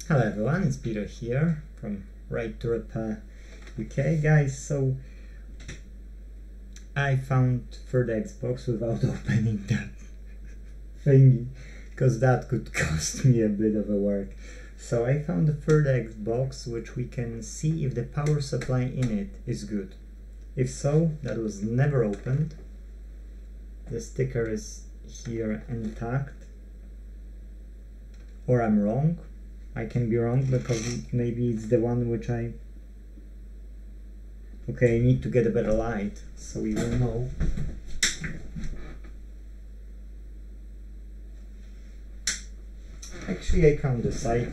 Hello everyone, it's Peter here from Right to Repair UK. Guys, so I found third Xbox without opening that thingy, because that could cost me a bit of a work. So I found the third Xbox, which we can see if the power supply in it is good. If so, that was never opened. The sticker is here intact. Or I'm wrong. I can be wrong because maybe it's the one which I... Okay, I need to get a better light so we will know. Actually, I can't decide,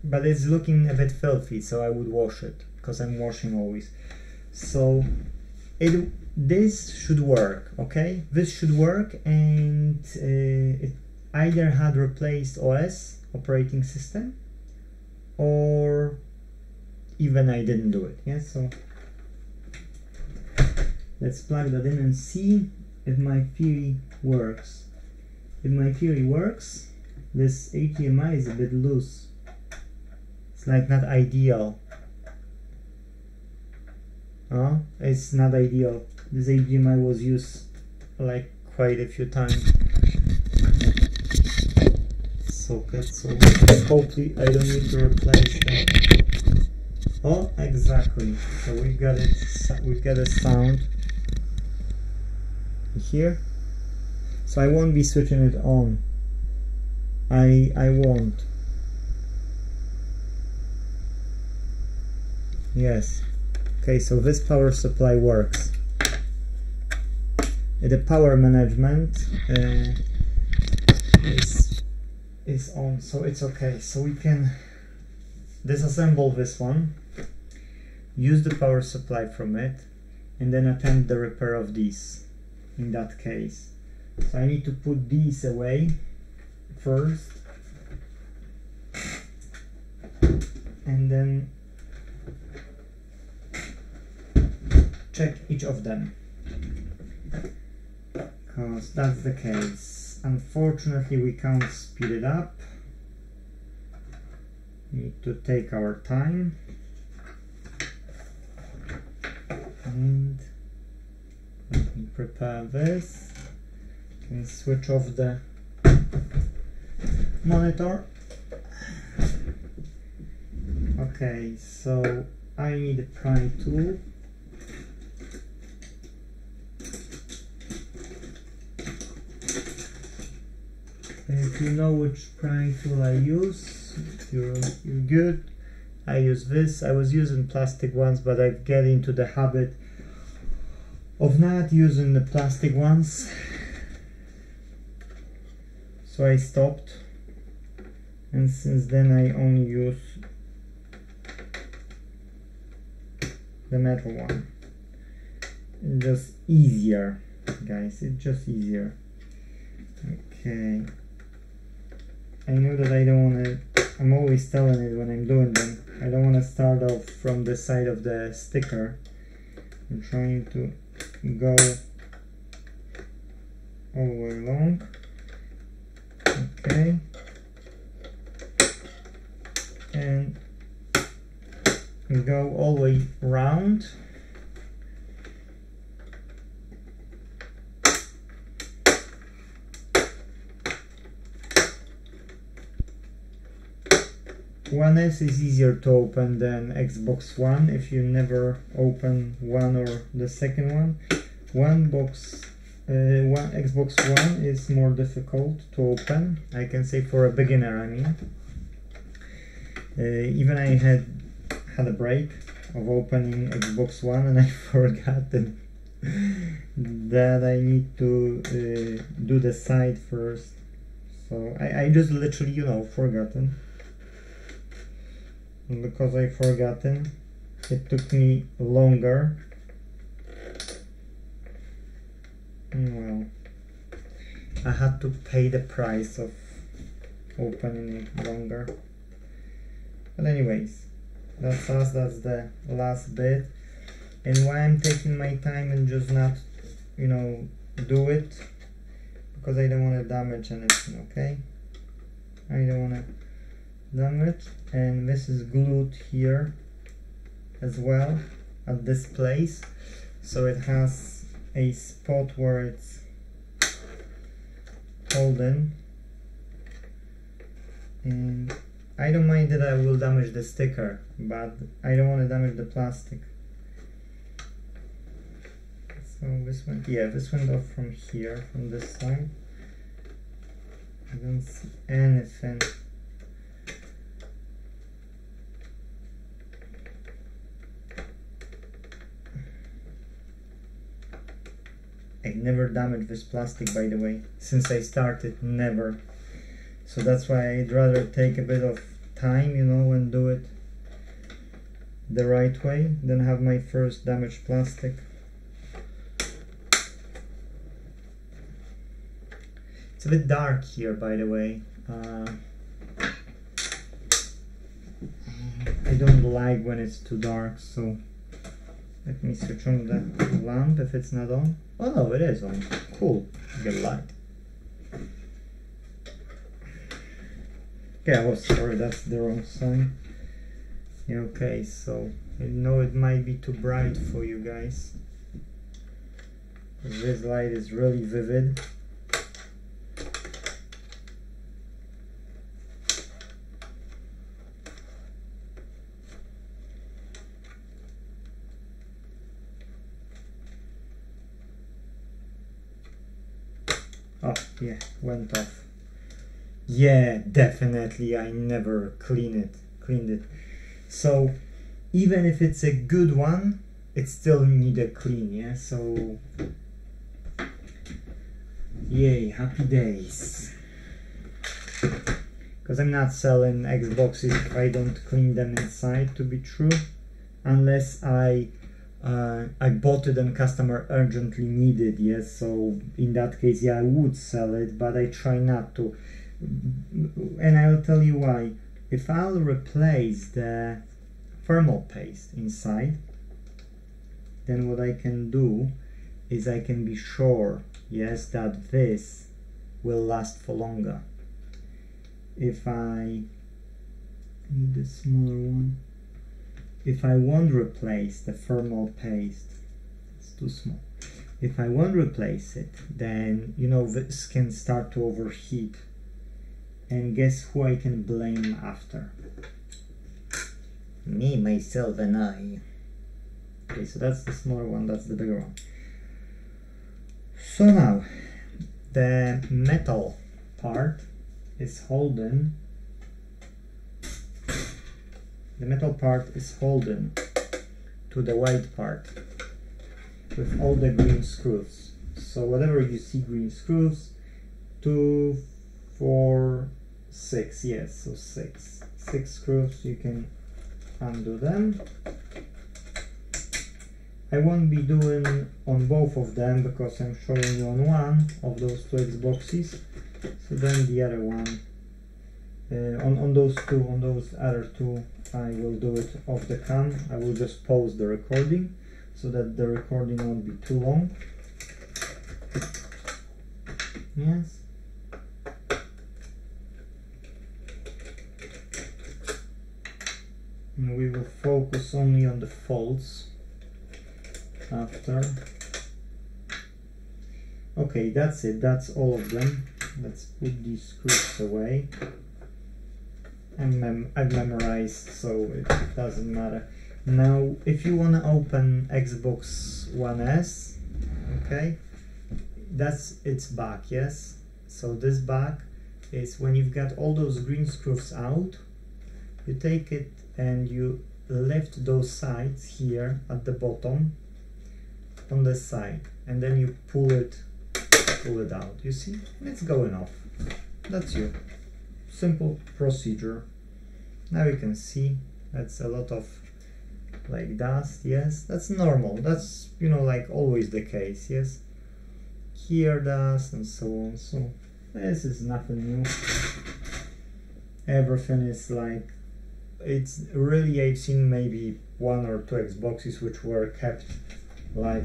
but it's looking a bit filthy, so I would wash it because I'm washing always. So this should work, okay? This should work, and it either had replaced OS, operating system, or even I didn't do it. Yeah, so let's plug that in and see if my theory works. If my theory works, this HDMI is a bit loose. It's like not ideal. It's not ideal. This HDMI was used like quite a few times. Socket, so hopefully I don't need to replace that. Oh, exactly. So we've got it. We've got a sound here. So I won't be switching it on. I won't. Yes. Okay, so this power supply works. The power management is on, so it's okay. So we can disassemble this one, use the power supply from it, and then attempt the repair of these in that case. So I need to put these away first, and then check each of them, because that's the case. Unfortunately, we can't speed it up. We need to take our time. And let me prepare this. Can switch off the monitor. Okay, so I need a pry tool. If you know which prying tool I use, you're good. I use this. I was using plastic ones, but I get into the habit of not using the plastic ones, so I stopped, and since then I only use the metal one. It's just easier, guys. It's just easier. Okay. I know that I don't want to, I'm always telling it when I'm doing them, I don't want to start off from the side of the sticker. I'm trying to go all the way along. Okay. And go all the way round. One S is easier to open than Xbox One if you never open one or the second one. Xbox One is more difficult to open. I can say for a beginner, I mean. Even I had a break of opening Xbox One, and I forgot that I need to do the side first. So I just literally, forgotten. Because I forgotten, it took me longer. Well, I had to pay the price of opening it longer. But anyways, that's the last bit. And why I'm taking my time and just not, do it, because I don't want to damage anything, okay? I don't want to damage, and this is glued here as well at this place, so it has a spot where it's holding, and I don't mind that I will damage the sticker, but I don't want to damage the plastic. So this went, yeah, this went off from here, from this side. I don't see anything. I never damaged this plastic, by the way, since I started, never. So that's why I'd rather take a bit of time, you know, and do it the right way than have my first damaged plastic. It's a bit dark here, by the way. I don't like when it's too dark, so let me switch on the lamp if it's not on. Oh no, it is on. Cool. Get light. Yeah, oh sorry, that's the wrong sign. Yeah, okay, so I know it might be too bright for you guys. This light is really vivid. Oh, yeah, went off. Yeah, definitely, I never cleaned it. So, even if it's a good one, it still need a clean, yeah? So, yay, happy days. Because I'm not selling Xboxes if I don't clean them inside, to be true. Unless I bought it and customer urgently needed, yes, so in that case, yeah, I would sell it, but I try not to. And I'll tell you why. If I'll replace the thermal paste inside, then what I can do is I can be sure, yes, that this will last for longer. If I need a smaller one, if I won't replace the thermal paste, it's too small. If I won't replace it, then, you know, this can start to overheat. And guess who I can blame after? Me, myself, and I. Okay, so that's the smaller one, that's the bigger one. So now, the metal part is holding. The metal part is holding to the white part with all the green screws. So whatever you see green screws, 2, 4, 6, yes, so 6 screws, you can undo them. I won't be doing on both of them because I'm showing you on one of those two Xboxes, so then the other one, on those other two, I will do it off the cam. I will just pause the recording so that the recording won't be too long. Yes. And we will focus only on the folds after. Okay, that's it, that's all of them. Let's put these screws away. I've memorized, so it doesn't matter. Now, if you want to open Xbox One S, okay, that's its back, yes? So this back is when you've got all those green screws out, you take it and you lift those sides here at the bottom on the side, and then you pull it out, you see? And it's going off. That's you. Simple procedure. Now you can see that's a lot of like dust, yes, that's normal, that's, you know, like always the case, yes, here dust and so on. So this is nothing new. Everything is like, it's really, I've seen maybe 1 or 2 Xboxes which were kept like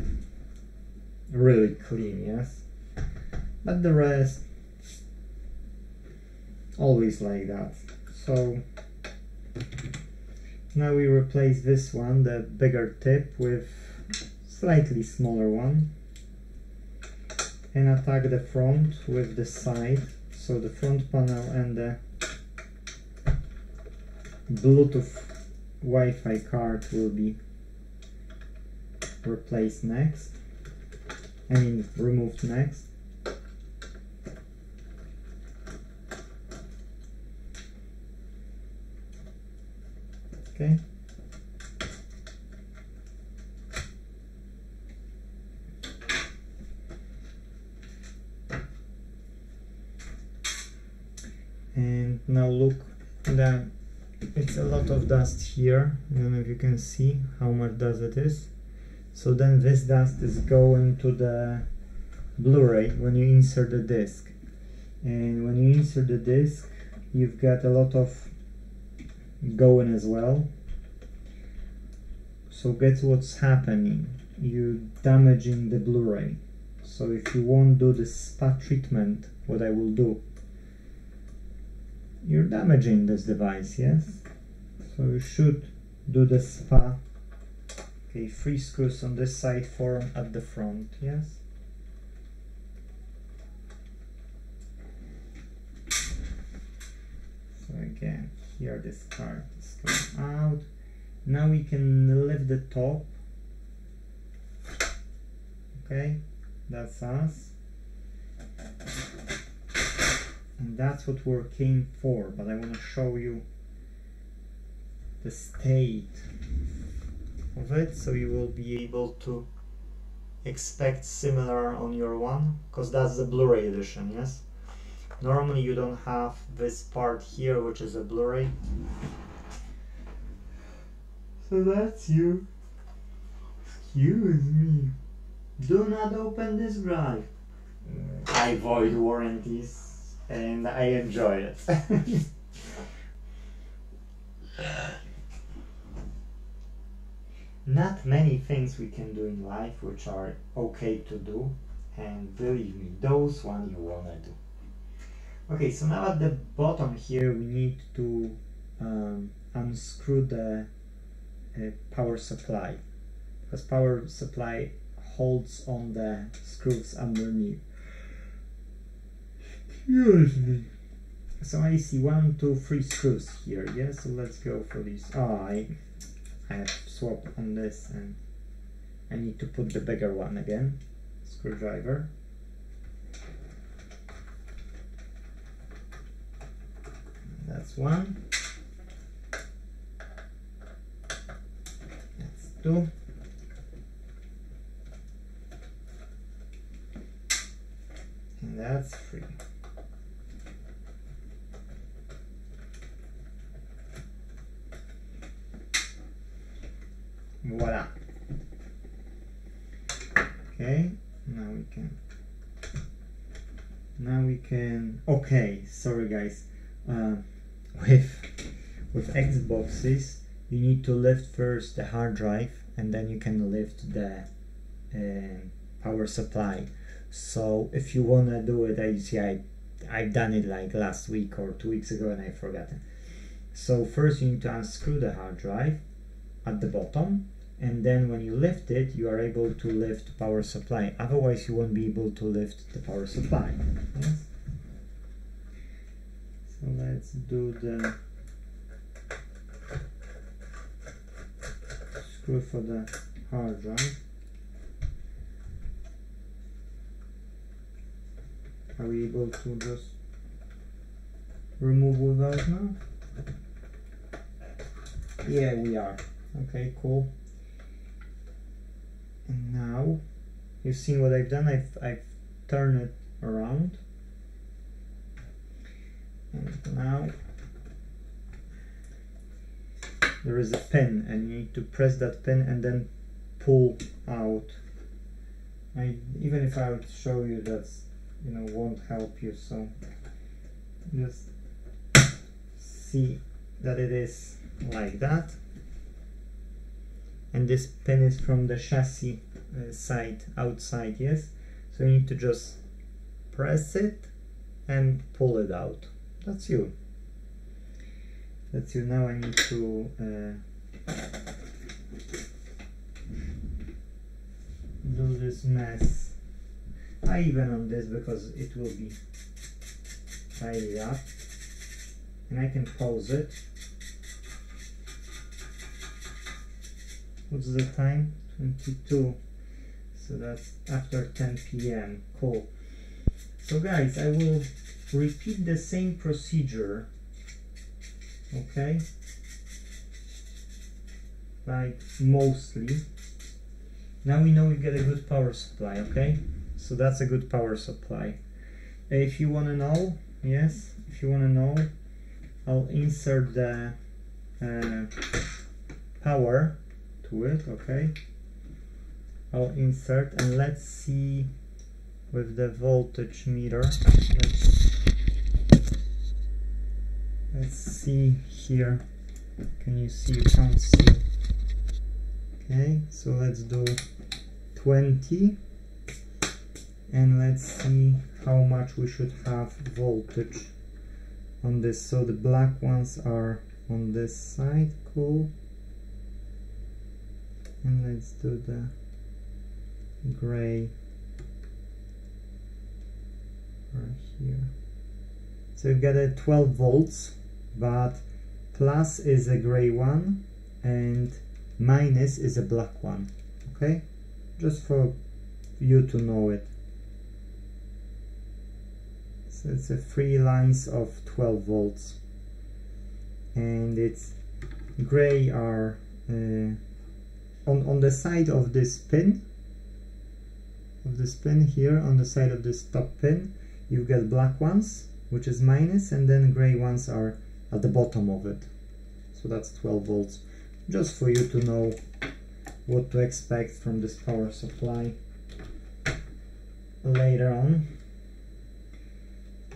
really clean, yes, but the rest always like that. So Now we replace this one, the bigger tip, with slightly smaller one, and attack the front with the side. So the front panel and the Bluetooth Wi-Fi card will be replaced next. I mean removed next. Okay. And now look, it's a lot of dust here. I don't know if you can see how much dust it is. So then this dust is going to the Blu-ray when you insert the disc. And when you insert the disc, you've got a lot of going as well. So guess what's happening? You're damaging the Blu-ray. So if you won't do the spa treatment, what I will do, you're damaging this device, yes? So you should do the spa. Okay, 3 screws on this side, 4 at the front, yes? So again, here this card is going out. Now we can lift the top. Okay, that's us. And that's what we're came for, but I want to show you the state of it, so you will be able to expect similar on your one, because that's the Blu-ray edition, yes? Normally you don't have this part here, which is a Blu-ray. So that's you. Excuse me. Do not open this drive. I avoid warranties and I enjoy it. Not many things we can do in life which are okay to do, and believe me, those one you wanna do. Okay, so now at the bottom here we need to unscrew the power supply, because power supply holds on the screws underneath. Excuse me. So I see 1, 2, 3 screws here, yeah? So let's go for these. Oh, I have swapped on this and I need to put the bigger one again. Screwdriver. That's 1. That's 2. And that's 3. Voila. Okay, now we can okay, sorry guys, with Xboxes you need to lift first the hard drive and then you can lift the power supply. So if you wanna do it, I've done it like last week or 2 weeks ago and I forgot it. So first you need to unscrew the hard drive at the bottom, and then when you lift it you are able to lift power supply, otherwise you won't be able to lift the power supply. Yes? So let's do the screw for the hard drive. Are we able to just remove without now? Yeah, we are. Okay, cool. And now you've seen what I've done. I've turned it around, and now there is a pin and you need to press that pin and then pull out. Even if I would show you, that's, you know, won't help you, so just see that it is like that. And this pin is from the chassis side, outside, yes? So you need to just press it and pull it out. That's you. That's you. Now I need to do this mess. I even on this because it will be tidy up, and I can pause it. What's the time? 22. So that's after 10 p.m. Cool. So guys, I will repeat the same procedure. Okay, like mostly. Now we know we get a good power supply. Okay, so that's a good power supply. If you want to know, yes, if you want to know, I'll insert the power to it. Okay, I'll insert, and let's see with the voltage meter. Let's see here. Can you see? You can't see. Okay, so let's do 20, and let's see how much we should have voltage on this. So the black ones are on this side. Cool. And let's do the gray right here. So you've got a 12 volts, but plus is a gray one and minus is a black one. Okay, just for you to know it. So it's a 3 lines of 12 volts, and it's gray are on the side of this pin, here, on the side of this top pin, you've got black ones, which is minus, and then gray ones are at the bottom of it. So that's 12 volts, just for you to know what to expect from this power supply. Later on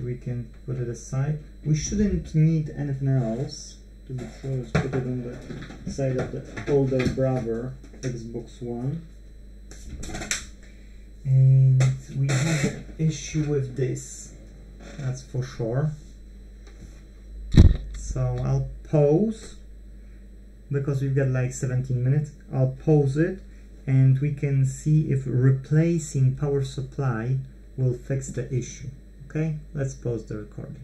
we can put it aside. We shouldn't need anything else, to be sure. Let's put it on the side of the older brother Xbox One. And we have an issue with this, that's for sure. So I'll pause, because we've got like 17 minutes. I'll pause it, and we can see if replacing power supply will fix the issue. Okay, let's pause the recording.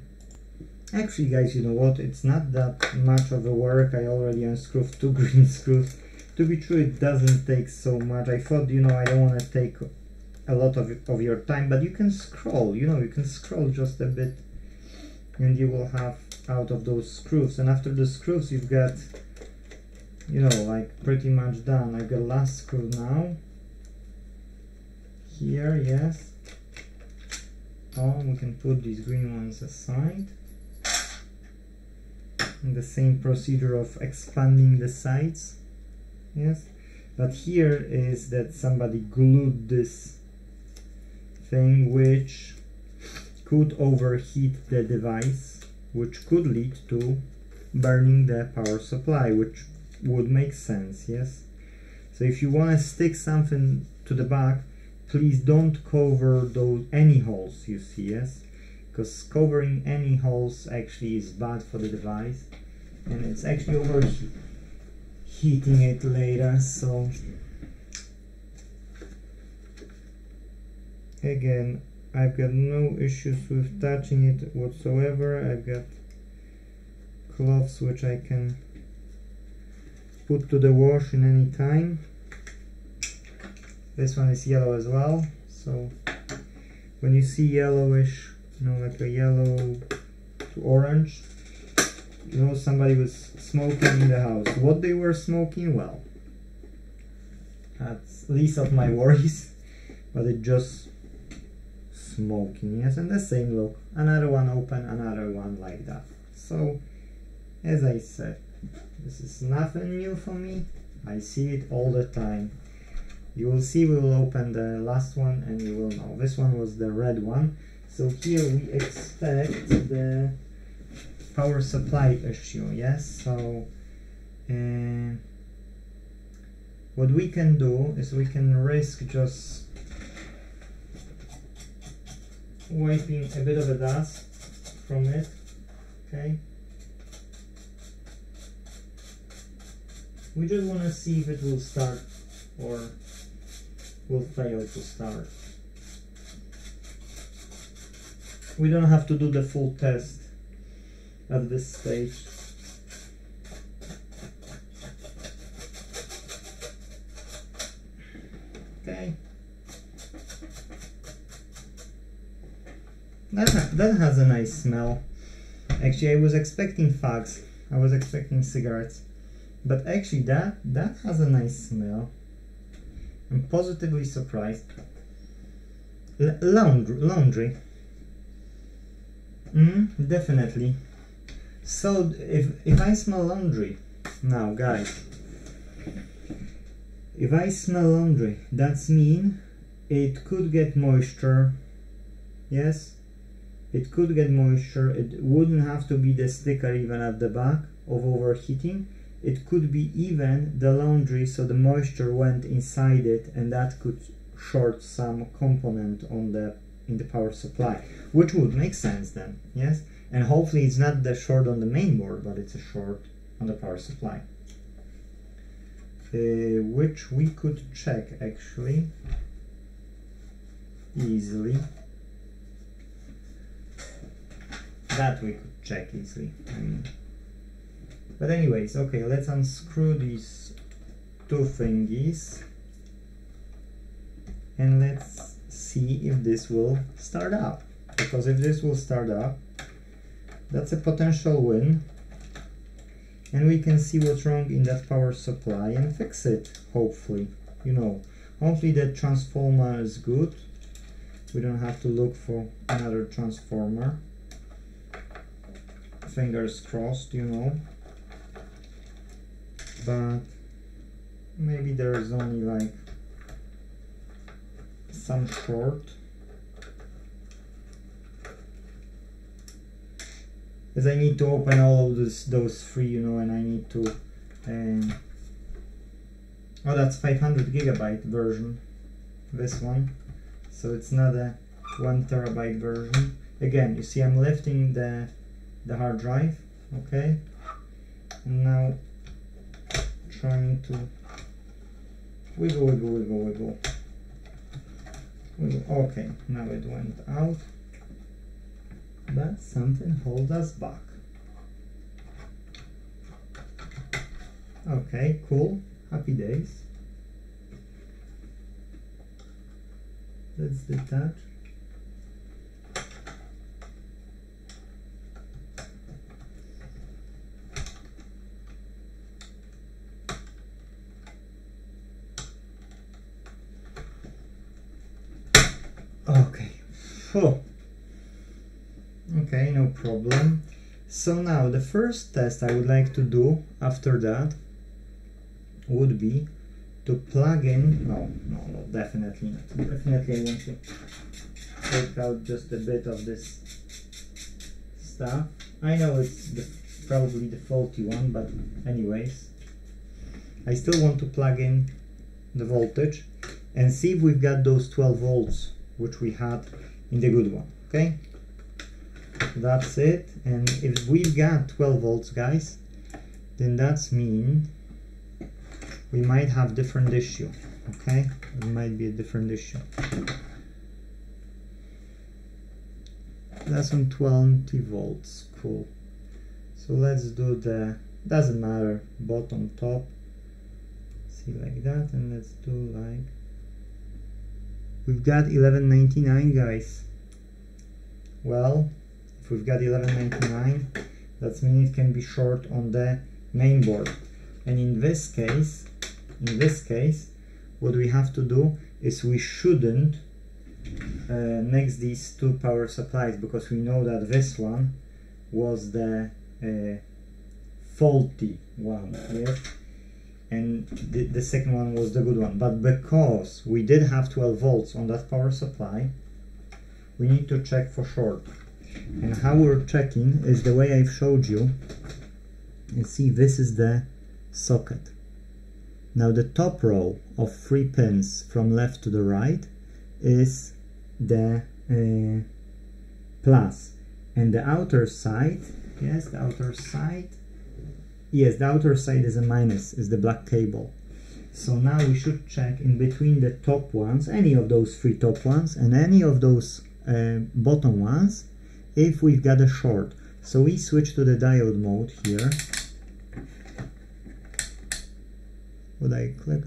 Actually guys, you know what, it's not that much of a work. I already unscrewed 2 green screws. To be true, it doesn't take so much. I thought, you know, I don't want to take a lot of your time, but you can scroll, you know, you can scroll just a bit, and you will have out of those screws. And after the screws, you've got, you know, like pretty much done. I've got last screw now here. Yes. Oh, we can put these green ones aside. And the same procedure of expanding the sides. Yes, but here is that somebody glued this thing, which could overheat the device, which could lead to burning the power supply, which would make sense. Yes, so if you want to stick something to the back, please don't cover those any holes you see. Yes, because covering any holes actually is bad for the device, and it's actually overheating it later. So again, I've got no issues with touching it whatsoever. I've got cloths which I can put to the wash in any time. This one is yellow as well, so when you see yellowish, you know, like a yellow to orange, you know somebody was smoking in the house. What they were smoking, well, that's least of my worries, but it just smoking. Yes, and the same look, another one open, another one like that. So as I said, this is nothing new for me. I see it all the time. You will see, we will open the last one and you will know. This one was the red one. So here we expect the power supply issue. Yes, so what we can do is we can risk just wiping a bit of the dust from it. Okay, We just want to see if it will start or will fail to start. We don't have to do the full test at this stage. Okay. That has a nice smell. Actually, I was expecting fags. I was expecting cigarettes. But actually that has a nice smell. I'm positively surprised. Laundry. Definitely. So if I smell laundry, now guys, if I smell laundry, that's mean it could get moisture. Yes, it could get moisture. It wouldn't have to be the sticker even at the back of overheating. It could be even the laundry, so the moisture went inside it, and that could short some component in the power supply, which would make sense then. Yes, and hopefully it's not the short on the main board, but it's a short on the power supply, which we could check actually easily. That we could check easily, I mean. But anyways, okay, let's unscrew these two thingies and let's see if this will start up. Because if this will start up, that's a potential win, and we can see what's wrong in that power supply and fix it, hopefully. You know, hopefully the transformer is good. We don't have to look for another transformer. Fingers crossed, you know. But maybe there is only like some short. As I need to open all of those three, you know, and I need to oh, that's 500 gigabyte version, this one, so it's not a 1 terabyte version. Again, you see I'm lifting the hard drive, okay, and now trying to wiggle. Okay, now it went out, but something holds us back. Okay, cool, happy days. Let's detach. Okay. Oh. Okay, no problem. So now the first test I would like to do after that would be to plug in. No, definitely not. Definitely I want to take out just a bit of this stuff. I know it's probably the faulty one, but anyways, I still want to plug in the voltage and see if we've got those 12 volts which we had in the good one. Okay, that's it. And if we've got 12 volts, guys, then that's mean we might have different issue. Okay, it might be a different issue. That's on 20 volts. Cool. So let's do the, doesn't matter, bottom, top, see, like that, and let's do like, we've got 1199, guys. Well, if we've got 1199, that means it can be short on the main board. And in this case, what we have to do is we shouldn't mix these two power supplies, because we know that this one was the faulty one, yes, and the second one was the good one. But because we did have 12 volts on that power supply, we need to check for short. And how we're checking is the way I've showed you. You see, this is the socket. Now the top row of 3 pins from left to the right is the plus, and the outer side, yes, the outer side yes, the outer side is a minus, is the black cable. So now we should check in between the top ones, any of those three top ones and any of those bottom ones, if we've got a short. So we switch to the diode mode here. Would I click?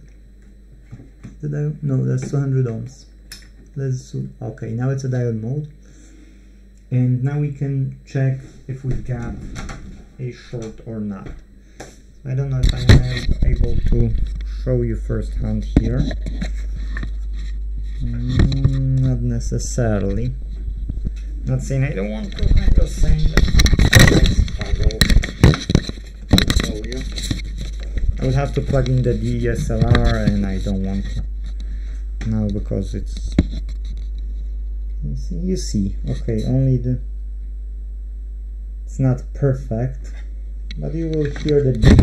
Did I? No, that's 200 ohms. Let's, okay, now it's a diode mode. And now we can check if we've got a short or not. I don't know if I'm able to show you firsthand here. Not necessarily. Not saying I don't want to, I'm just saying that I would have to plug in the DSLR and I don't want to now because it's, you see, okay, only the, it's not perfect, but you will hear the beep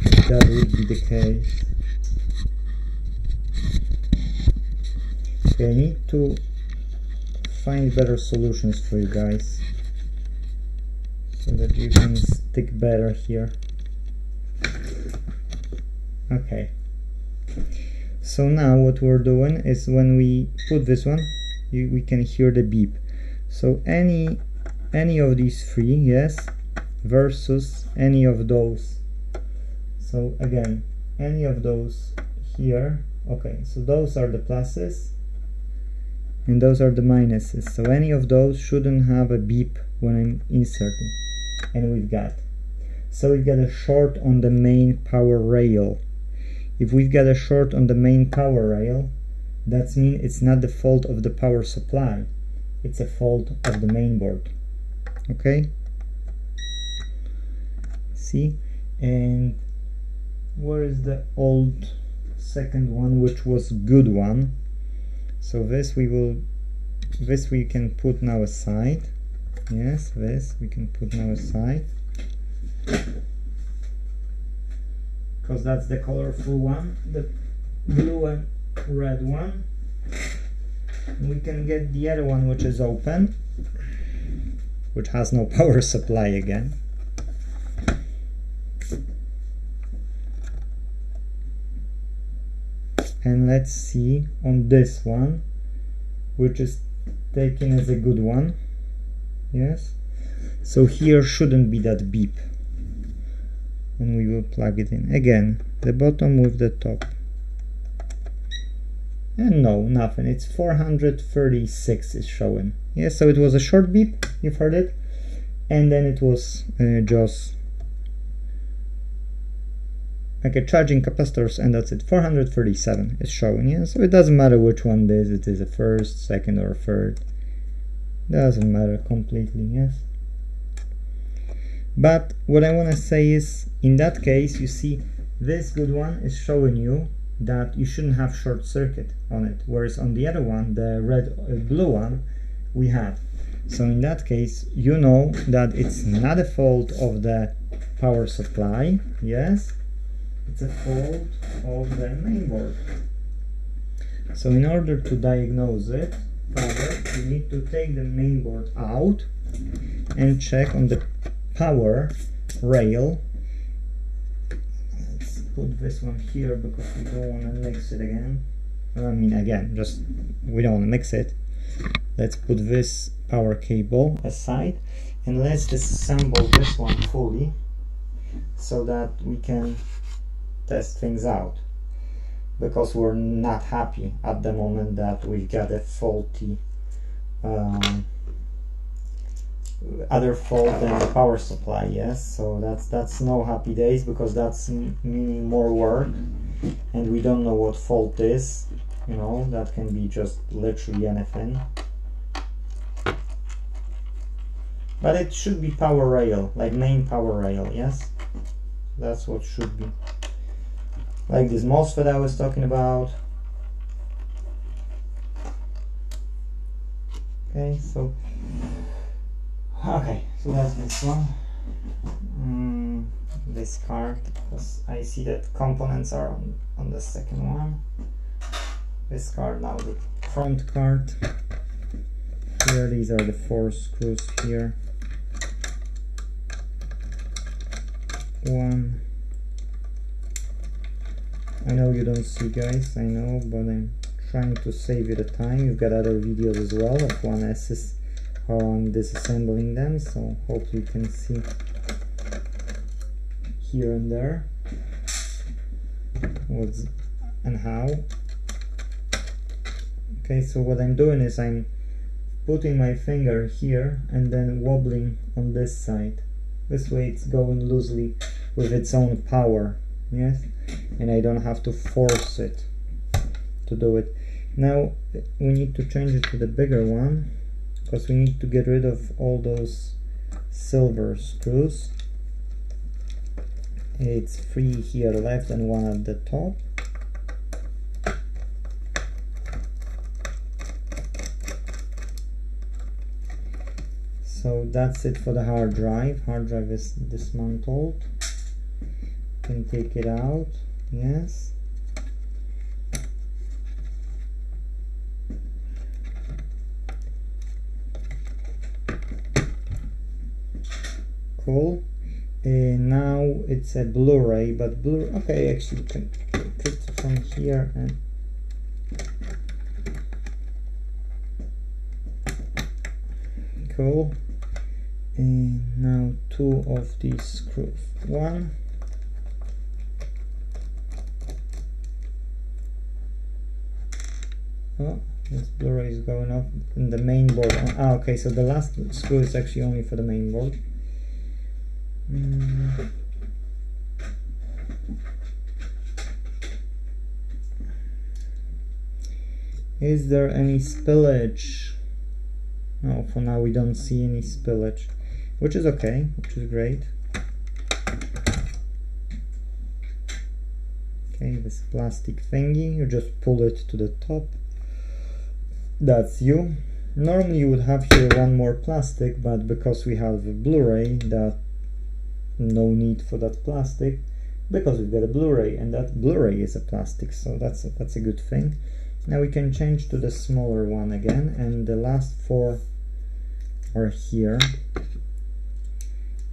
if that would be the case. Okay, I need to find better solutions for you guys so that you can stick better here. Okay, so now what we're doing is when we put this one, we can hear the beep. So any of these three, yes, versus any of those. So again, any of those here. Okay, so those are the pluses and those are the minuses. So any of those shouldn't have a beep when I'm inserting. And we've got, so we've got a short on the main power rail. If we've got a short on the main power rail, that means it's not the fault of the power supply, it's a fault of the main board. Okay? See? And where is the old second one, which was good one? So this we can put now aside. Yes, this we can put now aside, because that's the colorful one, the blue and red one. And we can get the other one, which is open, which has no power supply again. And let's see on this one, which is taken as a good one. Yes, so here shouldn't be that beep when we will plug it in. Again, the bottom with the top. And no, nothing, it's 436 is showing. Yes, so it was a short beep, you've heard it, and then it was just like a charging capacitors, and that's it. 437 is showing. Yeah, so it doesn't matter which one it is a first, second or third. Doesn't matter completely, yes. But what I want to say is, in that case, you see, this good one is showing you that you shouldn't have short circuit on it, whereas on the other one, the red blue one, we had. So in that case, you know that it's not a fault of the power supply, yes, it's a fault of the main board. So in order to diagnose it further, you need to take the main board out and check on the power rail. Let's put this one here because we don't want to mix it again. I mean, again, just we don't want to mix it. Let's put this power cable aside and let's disassemble this one fully so that we can test things out, because we're not happy at the moment that we've got a faulty other fault than the power supply. Yes, so that's no happy days, because that's meaning more work and we don't know what fault is. You know, that can be just literally anything, but it should be power rail, like main power rail. Yes, that's what should be. Like this MOSFET I was talking about. Okay, so that's this one. This card, because I see that components are on the second one. This card, now the front card. Here, these are the 4 screws here. one. I know you don't see, guys, I know, but I'm trying to save you the time. You've got other videos as well of 1S's, how I'm disassembling them, so hopefully you can see here and there what's and how. Okay, so what I'm doing is I'm putting my finger here and then wobbling on this side. This way it's going loosely with its own power, yes, and I don't have to force it to do it. Now we need to change it to the bigger one because we need to get rid of all those silver screws. It's 3 here left and 1 at the top. So that's it for the hard drive. Hard drive is dismantled. You can take it out, yes. Cool. Now it's a Bluray, but okay, actually you can take it from here and cool. And now 2 of these screws. 1. Oh, this Bluray is going off in the main board. Ah, okay, so the last screw is actually only for the main board. Is there any spillage? No, for now we don't see any spillage, which is okay, which is great. Okay, this plastic thingy, you just pull it to the top. That's you. Normally you would have here one more plastic, but because we have a Bluray, that no need for that plastic, because we've got a Bluray, and that Bluray is a plastic, so that's a good thing. Now we can change to the smaller one again, and the last 4 are here,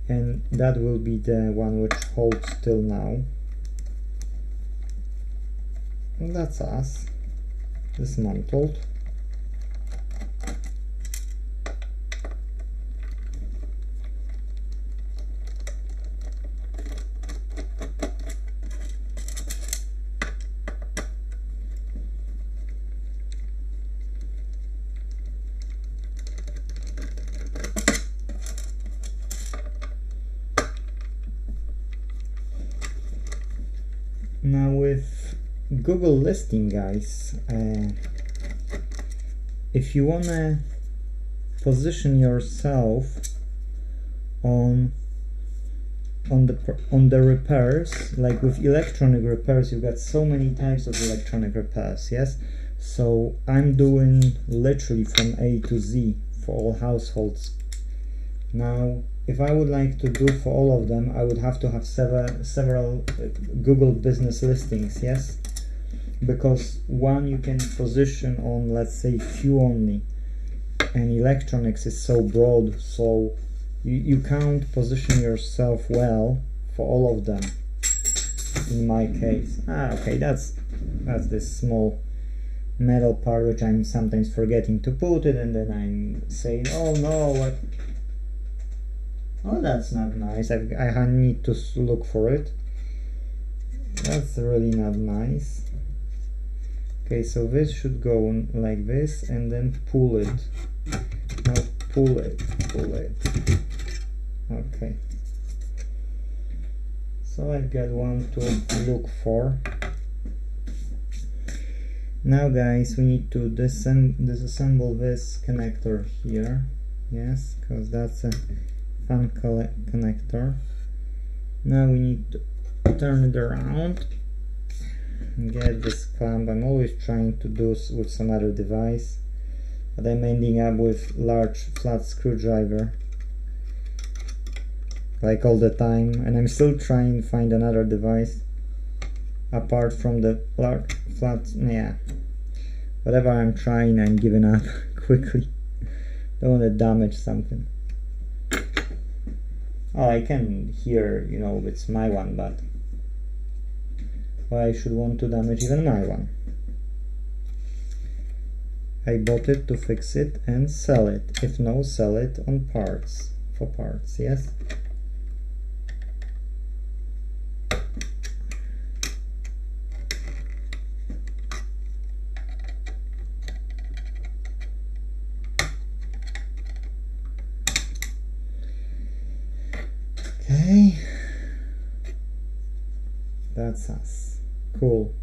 and that will be the one which holds till now. And that's us, dismantled. Now with Google listing, guys, if you wanna position yourself on the repairs, like with electronic repairs, you've got so many types of electronic repairs, yes. So I'm doing literally from A to Z for all households. Now if I would like to do for all of them, I would have to have several Google business listings, yes, because one you can position on, let's say, few only, and electronics is so broad, so you can't position yourself well for all of them. In my case, okay, that's this small metal part which I'm sometimes forgetting to put it, and then I'm saying, oh no, what? Oh, that's not nice. I need to look for it. That's really not nice. Okay, so this should go on like this, and then pull it. Now pull it. Okay. So I've got one to look for. Now, guys, we need to disassemble this connector here. Yes, because that's a fan connector. Now we need to turn it around and get this clamp. I'm always trying to do with some other device, but I'm ending up with large flat screwdriver like all the time, and I'm still trying to find another device apart from the large flat. Yeah, whatever I'm trying, I'm giving up quickly. Don't want to damage something. Oh, I can hear, you know, it's my one, but why I should want to damage even my one? I bought it to fix it and sell it. If no, sell it on parts, for parts, yes? Okay, that's us. Cool.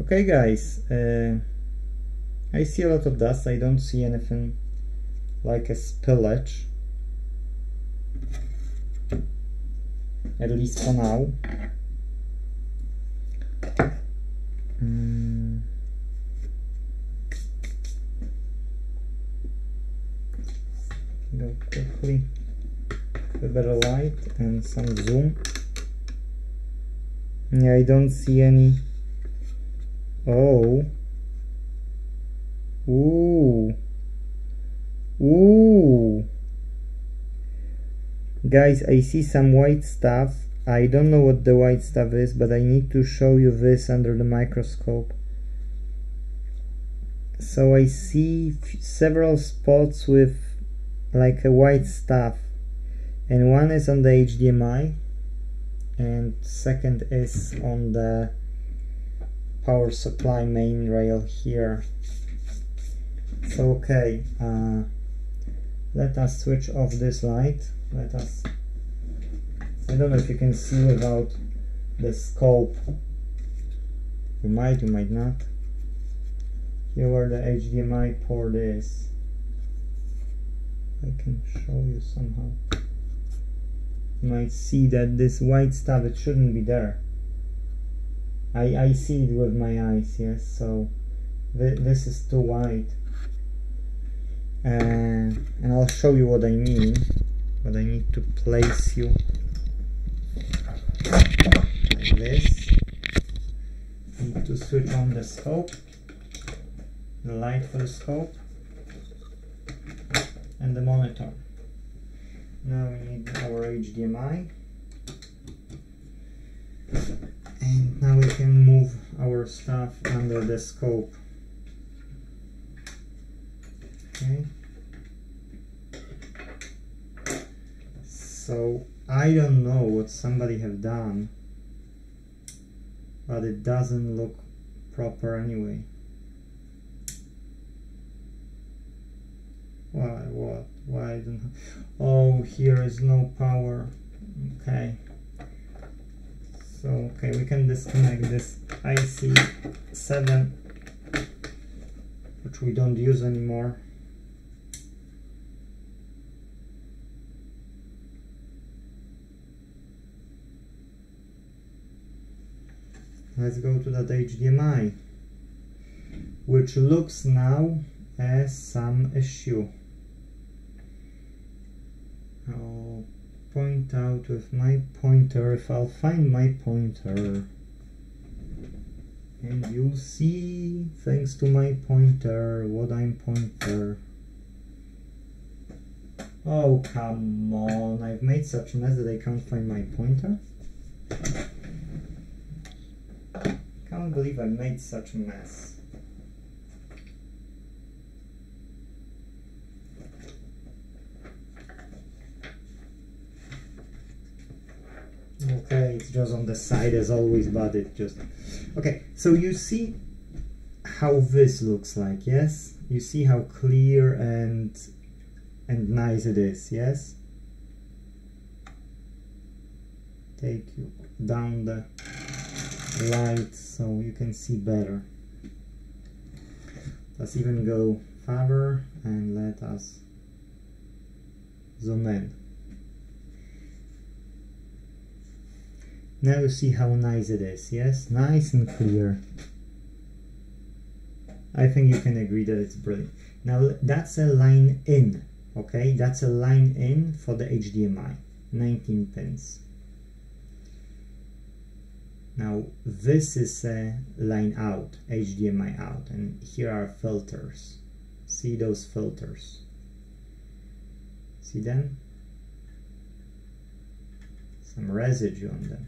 Okay, guys, I see a lot of dust. I don't see anything like a spillage, at least for now. Go quickly. A better light and some zoom. Yeah, I don't see any. Oh. Ooh. Ooh. Guys, I see some white stuff. I don't know what the white stuff is, but I need to show you this under the microscope. So I see several spots with like a white stuff. And one is on the HDMI, and second is on the power supply main rail here. So okay, let us switch off this light. I don't know if you can see without the scope. You might not. Here where the HDMI port is. I can show you somehow. You might see that this white stuff, it shouldn't be there. I see it with my eyes, yes, so this is too white. And I'll show you what I mean, but I need to place you like this. Need to switch on the scope, the light for the scope, and the monitor. Now we need our HDMI, and now we can move our stuff under the scope. Okay. So I don't know what somebody have done, but it doesn't look proper anyway. Why I don't have... Oh, here is no power. Okay. So, okay, we can disconnect this IC7, which we don't use anymore. Let's go to that HDMI, which looks now as some issue. I'll point out with my pointer, if I'll find my pointer, and you'll see, thanks to my pointer, what I'm pointer. Oh, come on, I've made such a mess that I can't find my pointer. Can't believe I made such a mess. Okay, it's just on the side as always, but it just... Okay, so you see how this looks like, yes? You see how clear and nice it is, yes? Take you down the light so you can see better. Let's even go farther and let us zoom in. Now you see how nice it is, yes? Nice and clear. I think you can agree that it's brilliant. Now that's a line in, okay? That's a line in for the HDMI, 19 pins. Now this is a line out, HDMI out, and here are filters. See those filters? See them? some residue on them.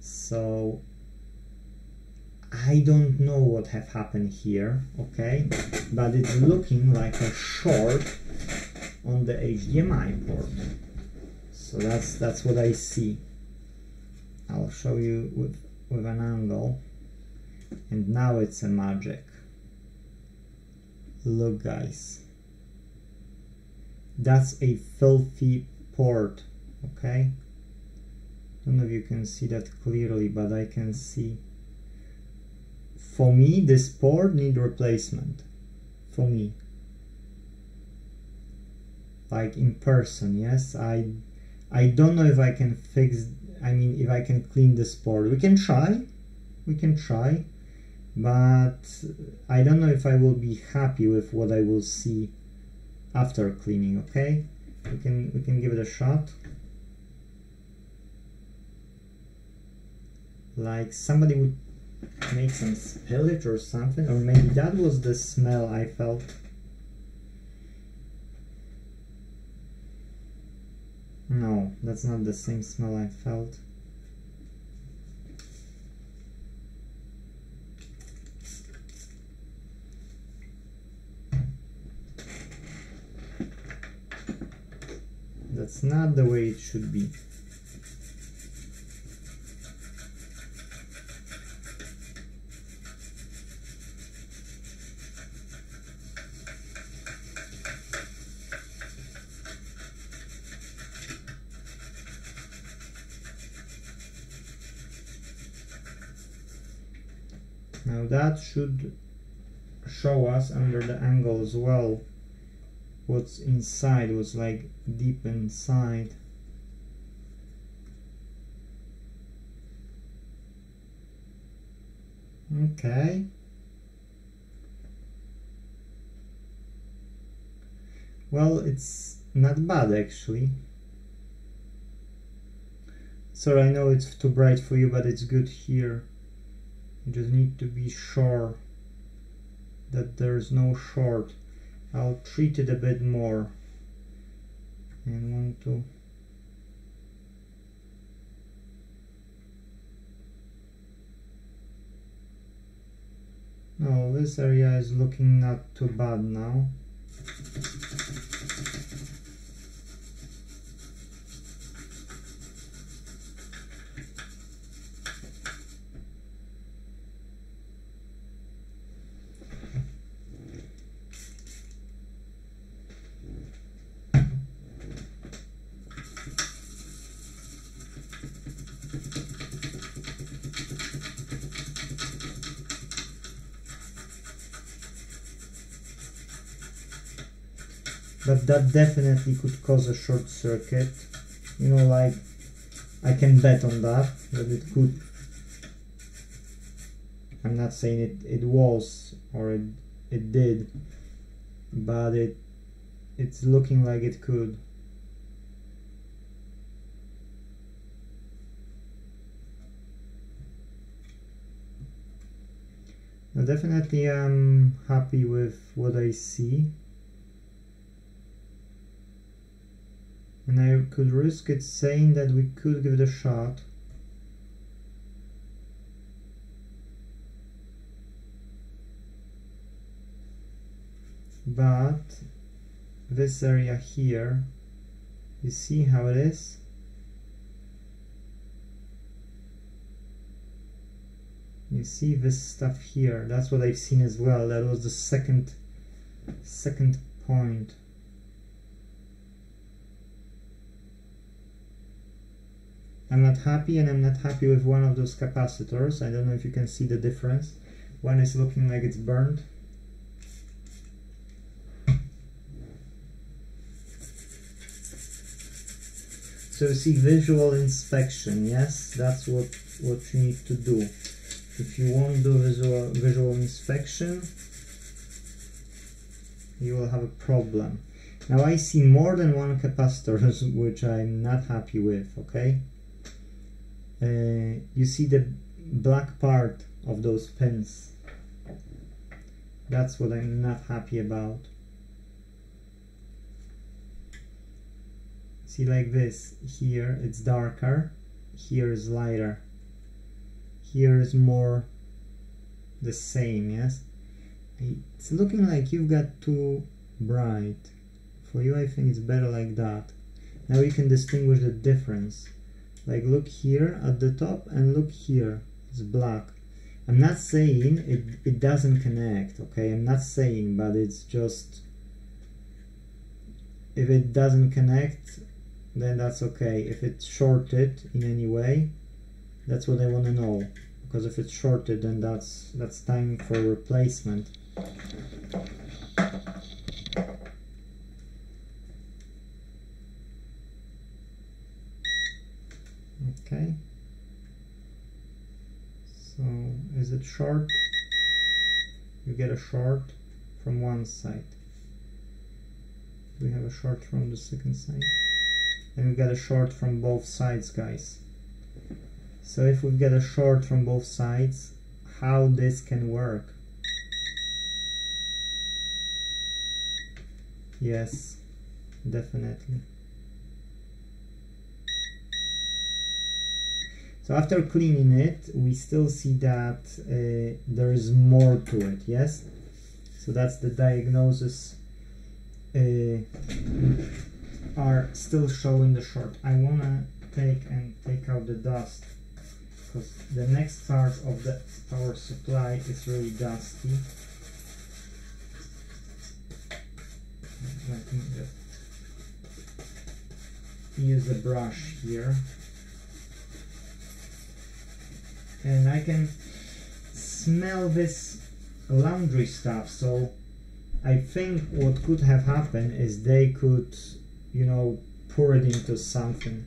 So I don't know what have happened here, okay, but it's looking like a short on the HDMI port. So that's what I see. I'll show you with an angle, and now it's a magic. Look, guys, that's a filthy port, okay? Don't know if you can see that clearly, but I can see. For me, this port needs replacement. For me, like in person, yes. I don't know if I can fix. I mean, if I can clean this port. We can try, but I don't know if I will be happy with what I will see after cleaning. Okay, we can give it a shot. Like somebody would make some spillage or something, or maybe that was the smell I felt. No, that's not the same smell I felt. That's not the way it should be. Now that should show us under the angle as well what's inside, what's like deep inside. Okay. Well, it's not bad actually. Sorry, I know it's too bright for you, but it's good here. You just need to be sure that there's no short. I'll treat it a bit more and want to no, this area is looking not too bad now. But that definitely could cause a short circuit. You know, like, I can bet on that it could. I'm not saying it was or it did, but it's looking like it could. Now, definitely I'm happy with what I see. And I could risk it saying that we could give it a shot. But this area here, you see how it is? You see this stuff here, that's what I've seen as well. That was the second point. I'm not happy, and I'm not happy with one of those capacitors. I don't know if you can see the difference. One is looking like it's burned. So you see visual inspection, yes? That's what you need to do. If you won't do visual inspection, you will have a problem. Now I see more than one capacitor, which I'm not happy with, okay? You see the black part of those pins. That's what I'm not happy about. See, like this, here it's darker, here is lighter, here is more the same, yes? It's looking like you've got too bright. For you, I think it's better like that. Now you can distinguish the difference. Like, look here at the top and look here, it's black. I'm not saying it doesn't connect, okay? I'm not saying, but it's just, if it doesn't connect, then that's okay. If it's shorted in any way, that's what I want to know. Because if it's shorted, then that's time for replacement. Okay. So, is it short? You get a short from one side. We have a short from the second side. And we got a short from both sides, guys. So if we get a short from both sides, how this can work? Yes, definitely. So after cleaning it, we still see that there is more to it, yes? So that's the diagnosis are still showing the short. I wanna take out the dust, because the next part of the power supply is really dusty. Let me just use a brush here. And I can smell this laundry stuff, so I think what could have happened is they could, you know, pour it into something.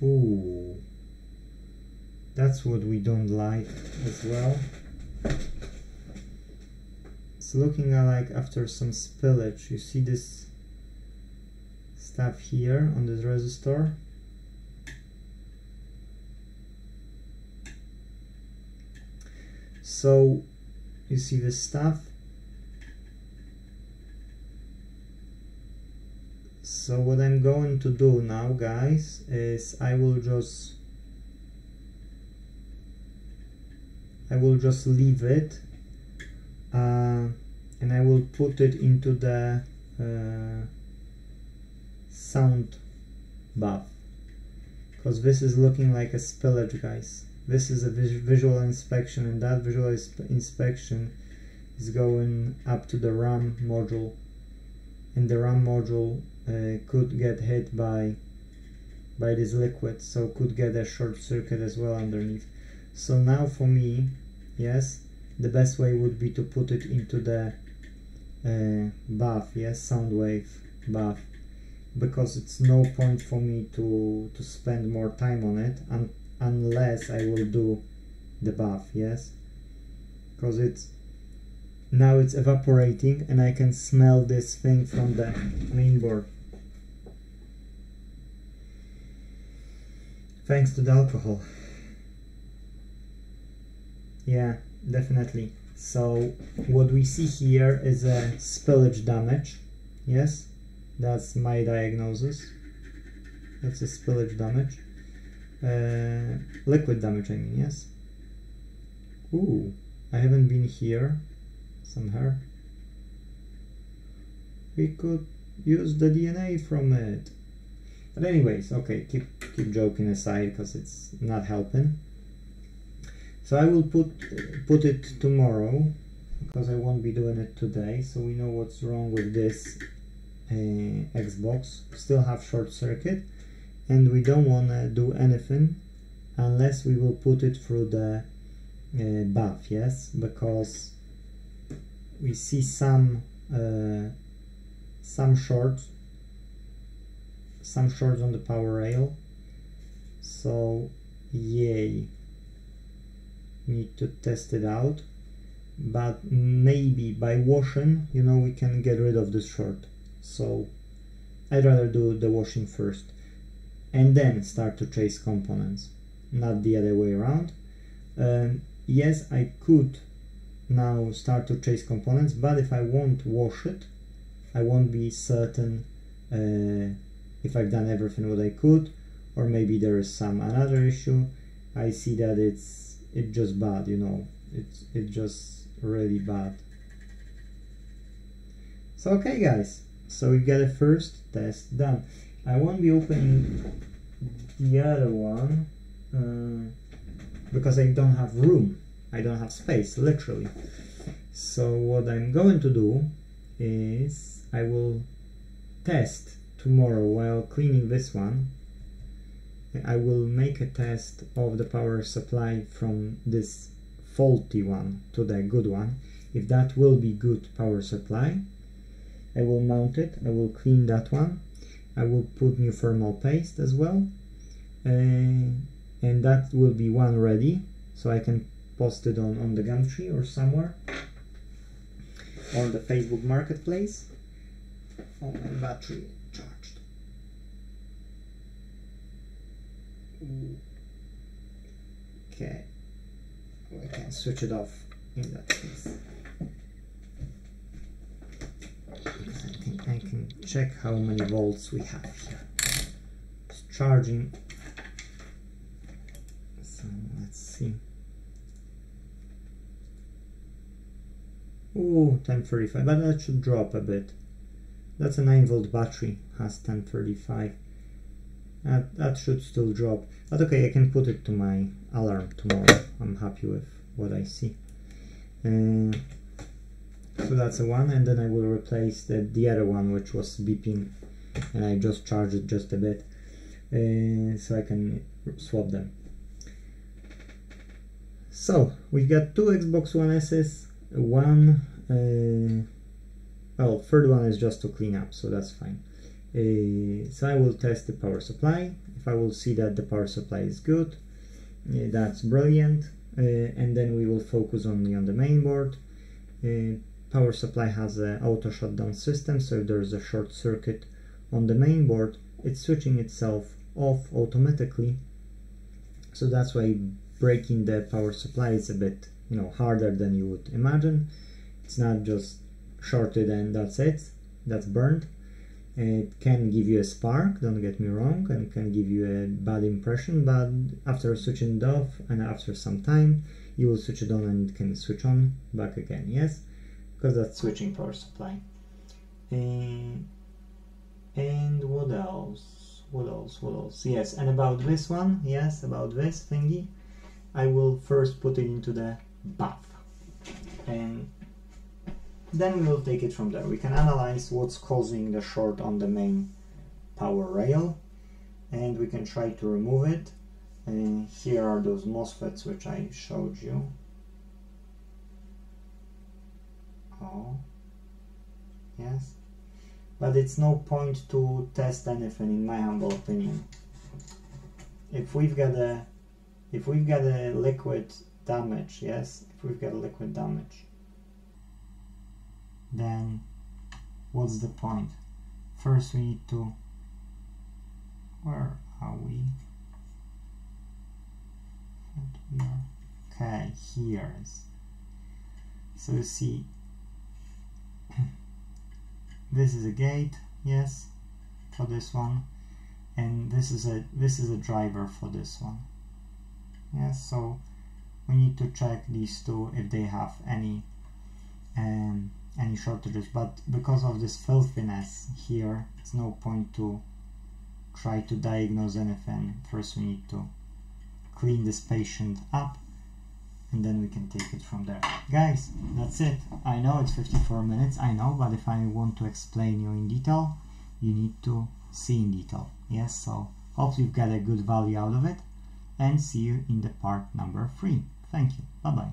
Ooh, that's what we don't like as well. It's looking like after some spillage. You see this stuff here on this resistor. So you see this stuff. So what I'm going to do now, guys, is I will just leave it and I will put it into the sound bath, because this is looking like a spillage, guys. This is a visual inspection, and that visual inspection is going up to the RAM module, and the RAM module could get hit by this liquid, so could get a short circuit as well underneath. So now for me, yes, the best way would be to put it into the bath, yes, sound wave bath, because it's no point for me to spend more time on it unless I will do the bath, yes, because it's now it's evaporating and I can smell this thing from the main board. Thanks to the alcohol. Yeah, definitely. So what we see here is a spillage damage. Yes, that's my diagnosis. That's a spillage damage. Liquid damage, I mean, yes. Ooh, I haven't been here. Some hair. We could use the DNA from it. But anyways, okay, keep joking aside, because it's not helping. So I will put it tomorrow, because I won't be doing it today, so we know what's wrong with this Xbox. Still have short circuit, and we don't want to do anything unless we will put it through the bath, yes, because we see some shorts on the power rail, so yay, need to test it out. But maybe by washing, you know, we can get rid of this short. So I'd rather do the washing first and then start to chase components, not the other way around. Yes, I could now start to chase components, but if I won't wash it, I won't be certain if I've done everything what I could, or maybe there is some another issue. I see that it's just bad, you know, it's just really bad. So okay guys, so we get a first test done. I won't be opening the other one because I don't have room, I don't have space, literally. So what I'm going to do is I will test tomorrow while cleaning this one. I will make a test of the power supply from this faulty one to the good one. If that will be good power supply, I will mount it, I will clean that one, I will put new thermal paste as well, and that will be one ready, so I can post it on the Gumtree or somewhere on the Facebook Marketplace. Oh, my battery charged. Okay, we can switch it off in that case. I think I can check how many volts we have here. It's charging. So let's see. Ooh, 1035, but that should drop a bit. That's a 9-volt battery, has 1035. That should still drop. But okay, I can put it to my alarm tomorrow. I'm happy with what I see. So that's a one, and then I will replace the other one which was beeping, and I just charged it just a bit, so I can swap them. So we've got two Xbox One S's, one, well, third one is just to clean up, so that's fine. So I will test the power supply. If I will see that the power supply is good, that's brilliant, and then we will focus only on the main board. Power supply has an auto shutdown system, so if there is a short circuit on the main board, it's switching itself off automatically. So that's why breaking the power supply is a bit, you know, harder than you would imagine. It's not just shorted and that's it, that's burned. It can give you a spark, don't get me wrong, and can give you a bad impression, but after switching it off and after some time, you will switch it on and it can switch on back again, yes? Because that's switching power supply. And what else? What else? Yes, and about this one, yes, about this thingy, I will first put it into the bath. And then we will take it from there. We can analyze what's causing the short on the main power rail, and we can try to remove it. And here are those MOSFETs which I showed you. Oh, yes, but it's no point to test anything in my humble opinion. If we've got a liquid damage, yes, if we've got a liquid damage, then what's the point? First we need to, where are we? Okay, here is. So you see, this is a gate, yes, for this one, and this is a driver for this one. Yes, so we need to check these two if they have any shortages, but because of this filthiness here, it's no point to try to diagnose anything. First we need to clean this patient up, and then we can take it from there. Guys, that's it. I know it's 54 minutes, I know, but if I want to explain you in detail, you need to see in detail. Yes, so hopefully you've got a good value out of it, and see you in the part number 3. Thank you. Bye-bye.